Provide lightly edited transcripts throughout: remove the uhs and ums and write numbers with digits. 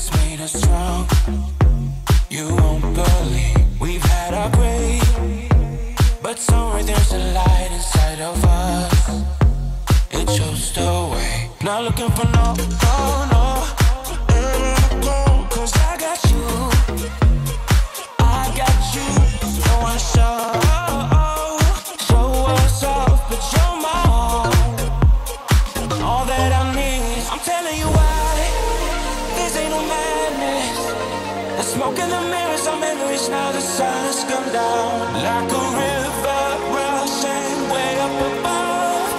has made us strong. You won't believe we've had our gray, but somewhere there's a light inside of us. It shows the way. Not looking for no, cause I got you. I got you. No one show us off, but you're my all. All that I need. I'm telling you why. This ain't no madness. The smoke in the mirrors, our memories. Now the sun has come down like a river rushing way up above.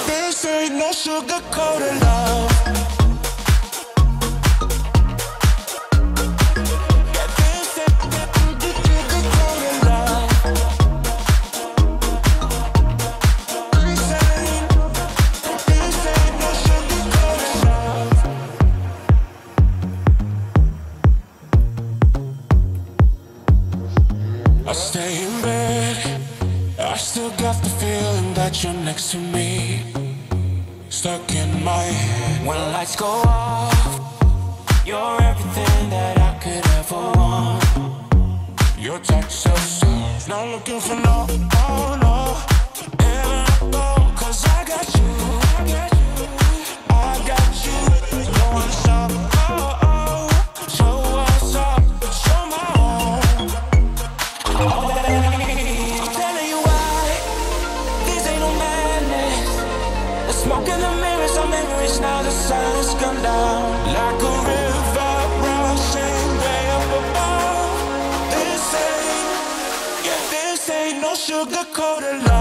This ain't no sugar-coated love. I stay in bed, I still got the feeling that you're next to me, stuck in my head. When lights go off, you're everything that I could ever want. Your touch so soft, not looking for no, cause I got you, I got you. No one stop, show us up, but you're my own. I'm telling you why. This ain't no madness. The smoke in the mirrors, our memories. Now the sun has come down like a river rushing way up above. This ain't no sugar-coated love.